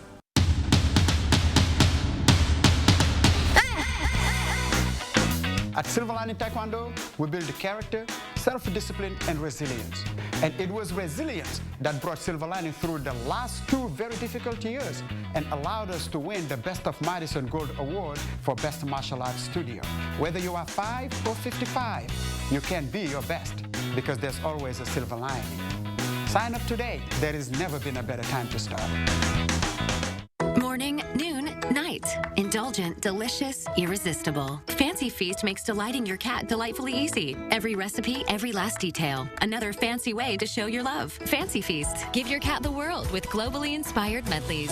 At Silver Lining Taekwondo, we build character, self-discipline, and resilience. And it was resilience that brought Silver Lining through the last 2 very difficult years and allowed us to win the Best of Madison Gold Award for Best Martial Arts Studio. Whether you are 5 or 55, you can be your best because there's always a silver lining. Sign up today. There has never been a better time to start. Morning, noon, night. Indulgent, delicious, irresistible. Fancy Feast makes delighting your cat delightfully easy. Every recipe, every last detail. Another fancy way to show your love. Fancy Feast. Give your cat the world with globally inspired medleys.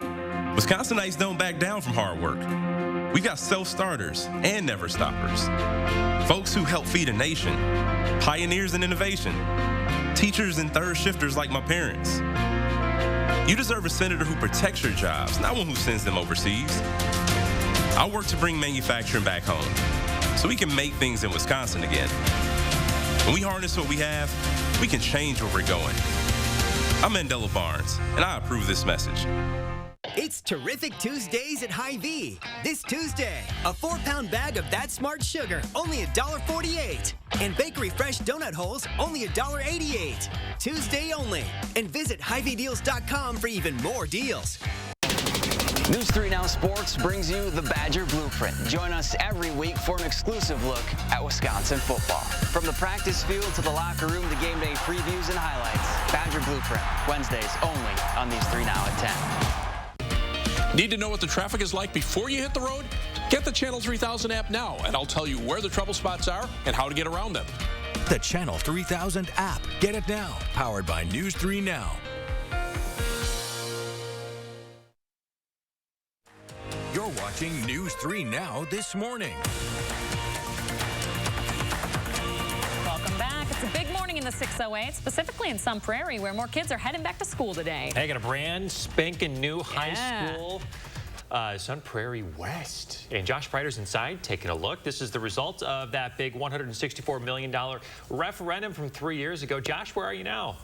Wisconsinites don't back down from hard work. We got self-starters and never-stoppers. Folks who help feed a nation. Pioneers in innovation. Teachers and third shifters like my parents. You deserve a senator who protects your jobs, not one who sends them overseas. I work to bring manufacturing back home so we can make things in Wisconsin again. When we harness what we have, we can change where we're going. I'm Mandela Barnes, and I approve this message. It's Terrific Tuesdays at Hy-Vee. This Tuesday, a 4-pound bag of That Smart Sugar, only $1.48. And Bakery Fresh Donut Holes, only $1.88. Tuesday only. And visit HyVeeDeals.com for even more deals. News 3 Now Sports brings you the Badger Blueprint. Join us every week for an exclusive look at Wisconsin football. From the practice field to the locker room, the game day previews and highlights. Badger Blueprint, Wednesdays only on News 3 Now at 10. Need to know what the traffic is like before you hit the road? Get the Channel 3000 app now, and I'll tell you where the trouble spots are and how to get around them. The Channel 3000 app. Get it now. Powered by News 3 Now. You're watching News 3 Now this morning. Welcome back. It's a big morning in the 608, specifically in Sun Prairie, where more kids are heading back to school today. Hey, got a brand spanking new high school, Sun Prairie West. And Josh Prider's inside taking a look. This is the result of that big $164 million referendum from 3 years ago. Josh, where are you now?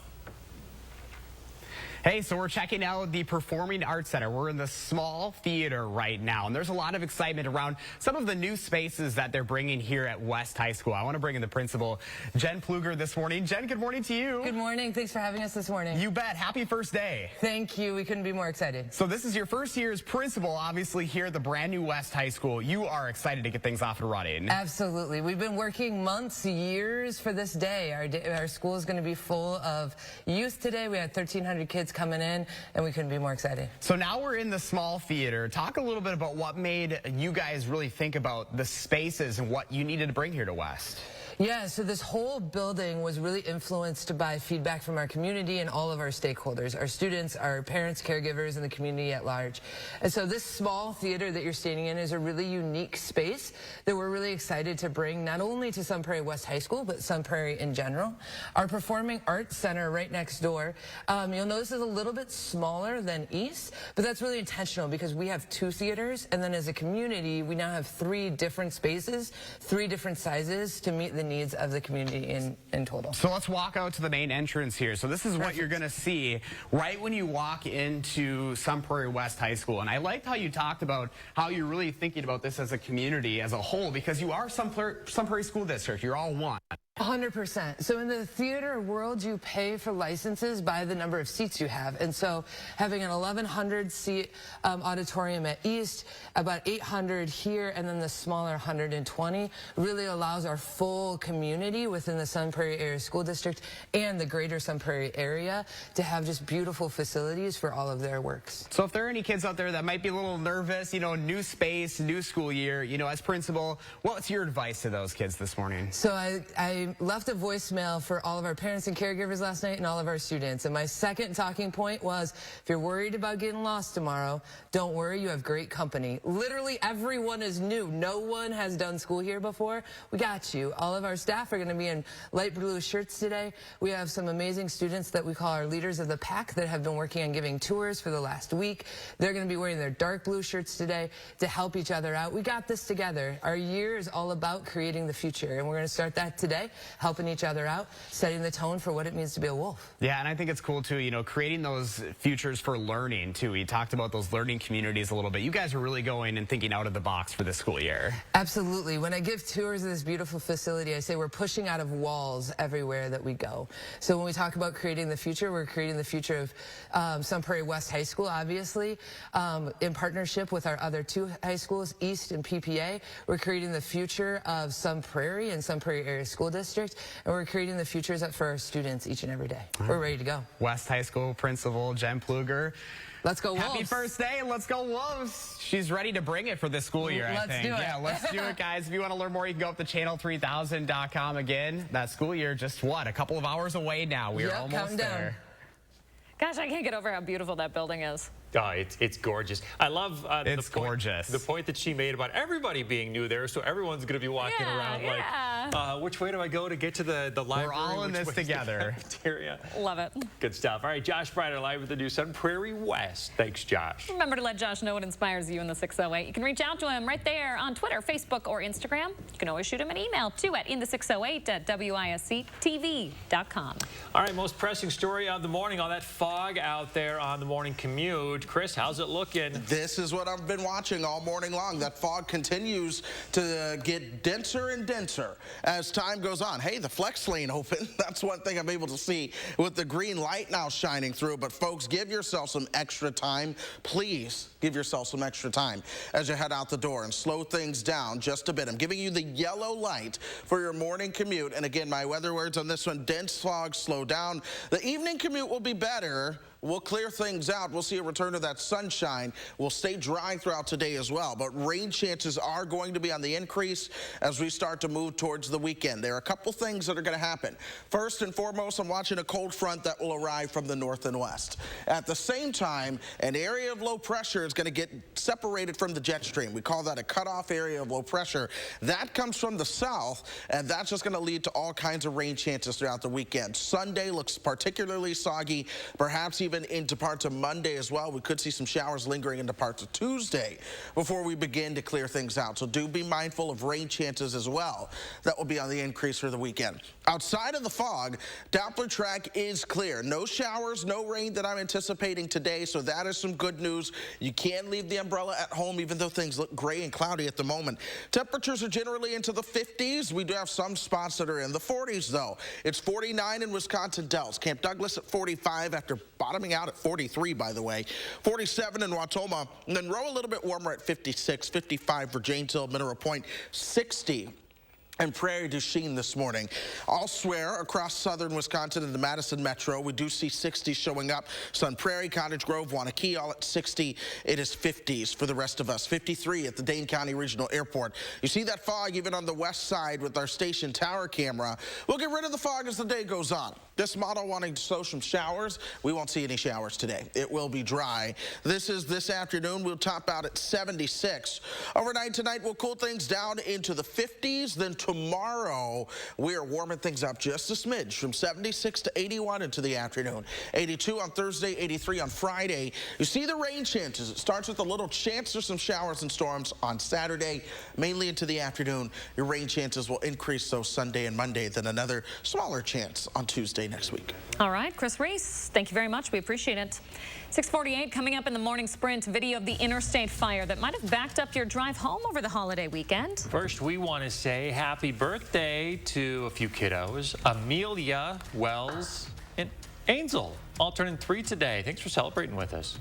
Hey, so we're checking out the Performing Arts Center. We're in the small theater right now, and there's a lot of excitement around some of the new spaces that they're bringing here at West High School. I want to bring in the principal, Jen Pluger, this morning. Jen, good morning to you. Good morning. Thanks for having us this morning. You bet. Happy first day. Thank you. We couldn't be more excited. So this is your first year as principal, obviously, here at the brand new West High School. You are excited to get things off and running. Absolutely. We've been working months, years for this day. Our school is going to be full of youth today. We had 1,300 kids coming in, and we couldn't be more excited. So now we're in the small theater. Talk a little bit about what made you guys really think about the spaces and what you needed to bring here to West. Yeah, so this whole building was really influenced by feedback from our community and all of our stakeholders, our students, our parents, caregivers, and the community at large. And so this small theater that you're standing in is a really unique space that we're really excited to bring not only to Sun Prairie West High School, but Sun Prairie in general. Our Performing Arts Center right next door, you'll notice is a little bit smaller than East, but that's really intentional because we have 2 theaters, and then as a community, we now have 3 different spaces, 3 different sizes to meet the needs of the community in total. So let's walk out to the main entrance here. So this is what you're going to see right when you walk into Sun Prairie West High School. And I liked how you talked about how you're really thinking about this as a community as a whole, because you are Sun Prairie School District. You're all one. 100%. So in the theater world, you pay for licenses by the number of seats you have. And so having an 1,100 seat auditorium at East, about 800 here, and then the smaller 120 really allows our full community within the Sun Prairie Area School District and the greater Sun Prairie area to have just beautiful facilities for all of their works. So if there are any kids out there that might be a little nervous, you know, new space, new school year, you know, as principal, what's your advice to those kids this morning? So I left a voicemail for all of our parents and caregivers last night and all of our students. And my second talking point was, if you're worried about getting lost tomorrow, don't worry, you have great company. Literally everyone is new. No one has done school here before. We got you. All of our staff are going to be in light blue shirts today. We have some amazing students that we call our leaders of the pack that have been working on giving tours for the last week. They're going to be wearing their dark blue shirts today to help each other out. We got this together. Our year is all about creating the future, and we're going to start that today, helping each other out, setting the tone for what it means to be a wolf. Yeah, and I think it's cool too, you know, creating those futures for learning too. We talked about those learning communities a little bit. You guys are really going and thinking out of the box for this school year. Absolutely. When I give tours of this beautiful facility, I say we're pushing out of walls everywhere that we go. So when we talk about creating the future, we're creating the future of Sun Prairie West High School, obviously, in partnership with our other two high schools, East and PPA. We're creating the future of Sun Prairie and Sun Prairie Area School District, and we're creating the futures for our students each and every day. We're ready to go. West High School Principal Jen Pluger. Let's go Wolves. Happy first day. Let's go Wolves. She's ready to bring it for this school year, I think. Let's do it. Yeah, let's do it, guys. If you want to learn more, you can go up to channel3000.com. Again, that school year just, what, a couple of hours away now. We're almost there. Gosh, I can't get over how beautiful that building is. Oh, it's gorgeous. I love it's gorgeous. The point that she made about everybody being new there, so everyone's going to be walking around like, which way do I go to get to the library? We're all in this together. Love it. Good stuff. All right, Josh Bryder live with the new Sun Prairie West. Thanks, Josh. Remember to let Josh know what inspires you in the 608. You can reach out to him right there on Twitter, Facebook, or Instagram. You can always shoot him an email, too, at in608@WISC-TV.com. All right, most pressing story of the morning, all that fog out there on the morning commute. Chris, how's it looking? This is what I've been watching all morning long. That fog continues to get denser and denser as time goes on. Hey, the flex lane open. That's one thing I'm able to see with the green light now shining through. But folks, give yourself some extra time. Please give yourself some extra time as you head out the door and slow things down just a bit. I'm giving you the yellow light for your morning commute. And again, my weather words on this one: dense fog, slow down. The evening commute will be better. We'll clear things out. We'll see a return of that sunshine. We'll stay dry throughout today as well, but rain chances are going to be on the increase as we start to move towards the weekend. There are a couple things that are going to happen. First and foremost, I'm watching a cold front that will arrive from the north and west. At the same time, an area of low pressure is going to get separated from the jet stream. We call that a cutoff area of low pressure. That comes from the south, and that's just going to lead to all kinds of rain chances throughout the weekend. Sunday looks particularly soggy, perhaps even into parts of Monday as well. We could see some showers lingering into parts of Tuesday before we begin to clear things out. So do be mindful of rain chances as well. That will be on the increase for the weekend. Outside of the fog, Doppler track is clear. No showers, no rain that I'm anticipating today, so that is some good news. You can leave the umbrella at home even though things look gray and cloudy at the moment. Temperatures are generally into the 50s. We do have some spots that are in the 40s though. It's 49 in Wisconsin Dells. Camp Douglas at 45 after bottoming out at 43, by the way. 47 in Wautoma, and then Rowe a little bit warmer at 56, 55 for Janesville, Mineral Point, 60. And Prairie du Chien this morning. Elsewhere across southern Wisconsin and the Madison metro, we do see 60s showing up. Sun Prairie, Cottage Grove, Wanakee, all at 60. It is 50s for the rest of us. 53 at the Dane County Regional Airport. You see that fog even on the west side with our station tower camera. We'll get rid of the fog as the day goes on. This model wanting to show some showers. We won't see any showers today. It will be dry. This is this afternoon. We'll top out at 76. Overnight tonight, we'll cool things down into the 50s, then tomorrow, we are warming things up just a smidge from 76 to 81 into the afternoon. 82 on Thursday, 83 on Friday. You see the rain chances. It starts with a little chance of some showers and storms on Saturday, mainly into the afternoon. Your rain chances will increase though Sunday and Monday, then another smaller chance on Tuesday next week. All right, Chris Reese, thank you very much. We appreciate it. 6:48 coming up in the morning sprint, video of the interstate fire that might have backed up your drive home over the holiday weekend. First, we want to say happy birthday to a few kiddos. Amelia, Wells, and Angel, all turning 3 today. Thanks for celebrating with us.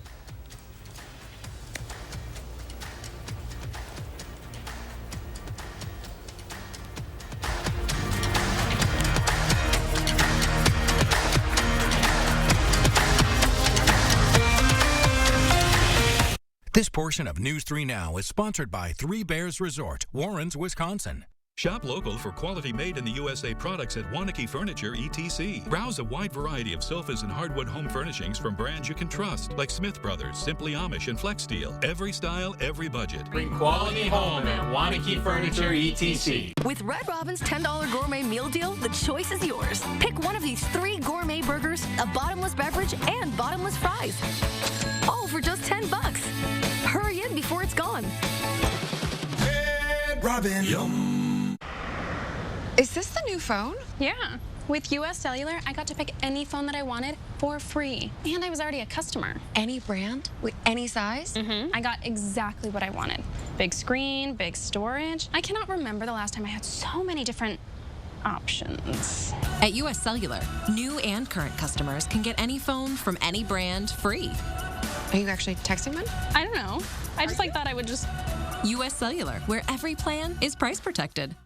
This portion of News 3 Now is sponsored by Three Bears Resort, Warrens, Wisconsin. Shop local for quality made in the USA products at Wanakee Furniture, ETC. Browse a wide variety of sofas and hardwood home furnishings from brands you can trust, like Smith Brothers, Simply Amish, and Flex Steel. Every style, every budget. Bring quality home at Wanakee Furniture, ETC. With Red Robin's $10 gourmet meal deal, the choice is yours. Pick one of these 3 gourmet burgers, a bottomless beverage, and bottomless fries. All for just $10. Hurry in before it's gone. Red Robin. Yum. Is this the new phone? Yeah. With US Cellular, I got to pick any phone that I wanted for free. And I was already a customer. Any brand? With any size? I got exactly what I wanted. Big screen, big storage. I cannot remember the last time I had so many different options. At US Cellular, new and current customers can get any phone from any brand free. Are you actually texting them? I don't know. I just thought I would just... US Cellular, where every plan is price protected.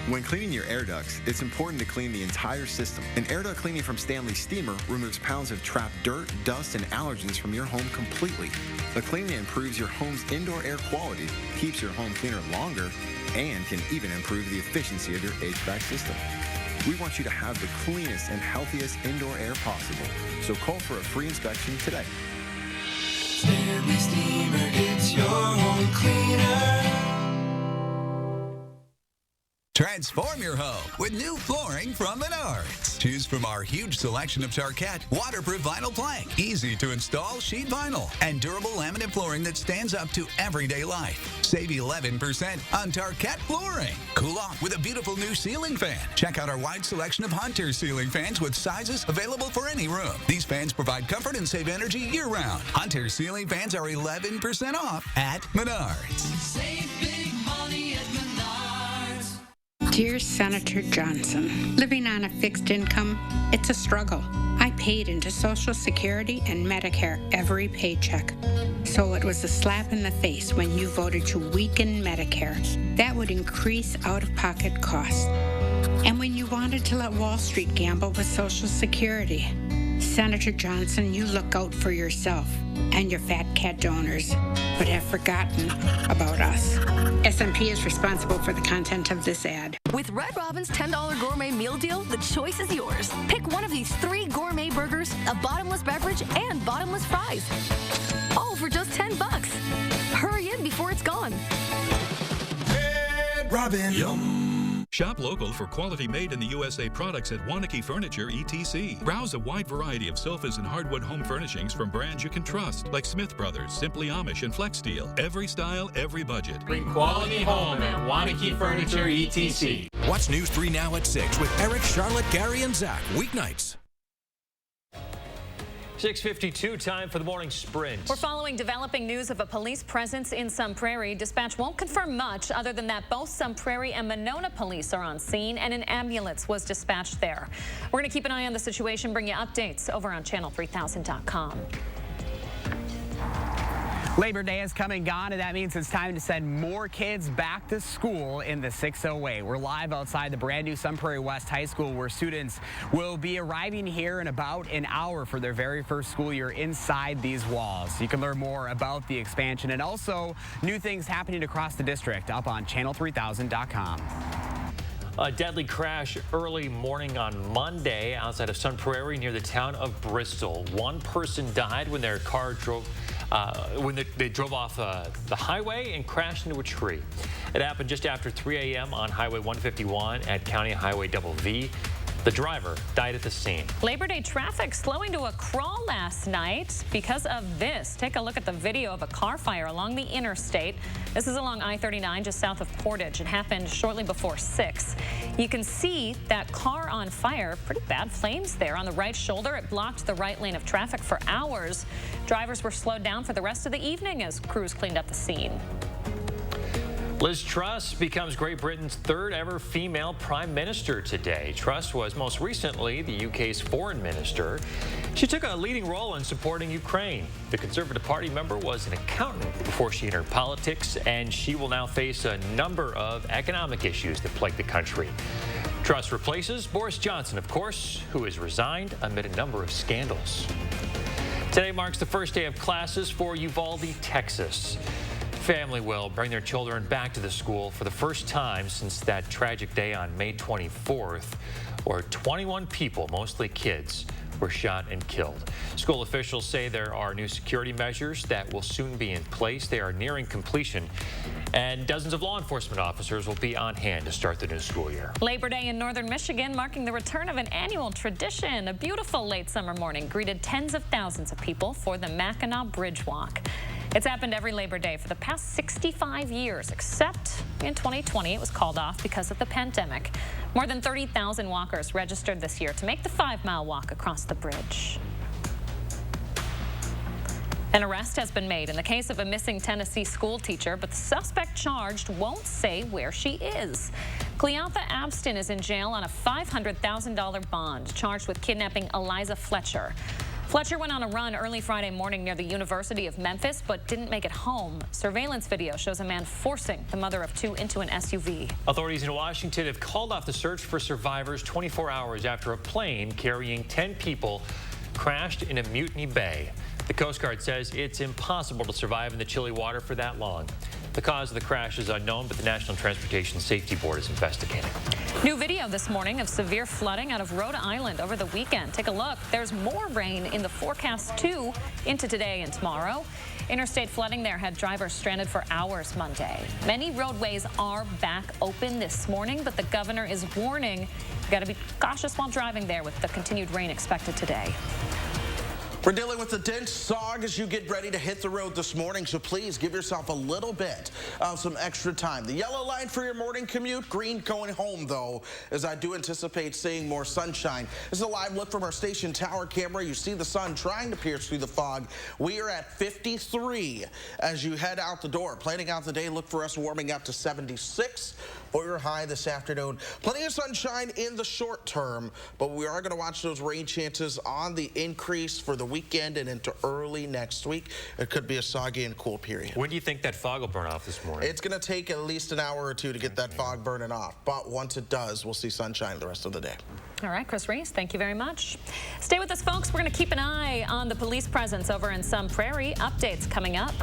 When cleaning your air ducts, it's important to clean the entire system. An air duct cleaning from Stanley Steamer removes pounds of trapped dirt, dust, and allergens from your home completely. The cleaning improves your home's indoor air quality, keeps your home cleaner longer, and can even improve the efficiency of your HVAC system. We want you to have the cleanest and healthiest indoor air possible. So call for a free inspection today. Stanley Steamer gets your home cleaner. Transform your home with new flooring from Menards. Choose from our huge selection of Tarkett, waterproof vinyl plank, easy to install sheet vinyl, and durable laminate flooring that stands up to everyday life. Save 11% on Tarkett flooring. Cool off with a beautiful new ceiling fan. Check out our wide selection of Hunter ceiling fans with sizes available for any room. These fans provide comfort and save energy year-round. Hunter ceiling fans are 11% off at Menards. Save big money at Menards. Dear Senator Johnson, living on a fixed income, it's a struggle. I paid into Social Security and Medicare every paycheck. So it was a slap in the face when you voted to weaken Medicare. That would increase out-of-pocket costs. And when you wanted to let Wall Street gamble with Social Security. Senator Johnson, you look out for yourself and your fat cat donors, but have forgotten about us. SMP is responsible for the content of this ad. With Red Robin's $10 gourmet meal deal, the choice is yours. Pick one of these 3 gourmet burgers, a bottomless beverage, and bottomless fries. All for just $10. Hurry in before it's gone. Red Robin. Yum. Shop local for quality made in the USA products at Wanakee Furniture, ETC. Browse a wide variety of sofas and hardwood home furnishings from brands you can trust, like Smith Brothers, Simply Amish, and Flex Steel. Every style, every budget. Bring quality home at Wanakee Furniture, ETC. Watch News 3 Now at 6 with Eric, Charlotte, Gary, and Zach. Weeknights. 6:52, time for the morning sprint. We're following developing news of a police presence in Sun Prairie. Dispatch won't confirm much other than that both Sun Prairie and Monona police are on scene and an ambulance was dispatched there. We're going to keep an eye on the situation, bring you updates over on channel3000.com. Labor Day is come and gone, and that means it's time to send more kids back to school in the 608. We're live outside the brand new Sun Prairie West High School, where students will be arriving here in about an hour for their very first school year inside these walls. You can learn more about the expansion and also new things happening across the district up on channel3000.com. A deadly crash early morning on Monday outside of Sun Prairie near the town of Bristol. One person died when their car drove they drove off the highway and crashed into a tree. It happened just after 3 a.m. on Highway 151 at County Highway V. The driver died at the scene. Labor Day traffic slowing to a crawl last night because of this. Take a look at the video of a car fire along the interstate. This is along I-39 just south of Portage. It happened shortly before 6. You can see that car on fire. Pretty bad flames there on the right shoulder. It blocked the right lane of traffic for hours. Drivers were slowed down for the rest of the evening as crews cleaned up the scene. Liz Truss becomes Great Britain's third ever female prime minister today. Truss was most recently the UK's foreign minister. She took a leading role in supporting Ukraine. The Conservative Party member was an accountant before she entered politics, and she will now face a number of economic issues that plague the country. Truss replaces Boris Johnson, of course, who has resigned amid a number of scandals. Today marks the first day of classes for Uvalde, Texas. Family will bring their children back to the school for the first time since that tragic day on May 24th, where 21 people, mostly kids, were shot and killed. School officials say there are new security measures that will soon be in place. They are nearing completion, and dozens of law enforcement officers will be on hand to start the new school year. Labor Day in northern Michigan marking the return of an annual tradition. A beautiful late summer morning greeted tens of thousands of people for the Mackinac Bridge Walk. It's happened every Labor Day for the past 65 years, except in 2020 it was called off because of the pandemic. More than 30,000 walkers registered this year to make the 5-mile walk across the bridge. An arrest has been made in the case of a missing Tennessee school teacher, but the suspect charged won't say where she is. Cleantha Abston is in jail on a $500,000 bond, charged with kidnapping Eliza Fletcher. Fletcher went on a run early Friday morning near the University of Memphis, but didn't make it home. Surveillance video shows a man forcing the mother of 2 into an SUV. Authorities in Washington have called off the search for survivors 24 hours after a plane carrying 10 people crashed in a Mutiny Bay. The Coast Guard says it's impossible to survive in the chilly water for that long. The cause of the crash is unknown, but the National Transportation Safety Board is investigating. New video this morning of severe flooding out of Rhode Island over the weekend. Take a look. There's more rain in the forecast, too, into today and tomorrow. Interstate flooding there had drivers stranded for hours Monday. Many roadways are back open this morning, but the governor is warning you got to be cautious while driving there with the continued rain expected today. We're dealing with the dense fog as you get ready to hit the road this morning, so please give yourself a little bit of some extra time. The yellow line for your morning commute, green going home, though, as I do anticipate seeing more sunshine. This is a live look from our station tower camera. You see the sun trying to pierce through the fog. We are at 53 as you head out the door. Planning out the day, look for us warming up to 76 for your high this afternoon. Plenty of sunshine in the short term, but we are going to watch those rain chances on the increase for the weekend and into early next week. It could be a soggy and cool period. When do you think that fog will burn off this morning? It's going to take at least an hour or two to get that fog burning off, but once it does, we'll see sunshine the rest of the day. All right, Chris Reese, thank you very much. Stay with us, folks. We're going to keep an eye on the police presence over in Sun Prairie. Updates coming up.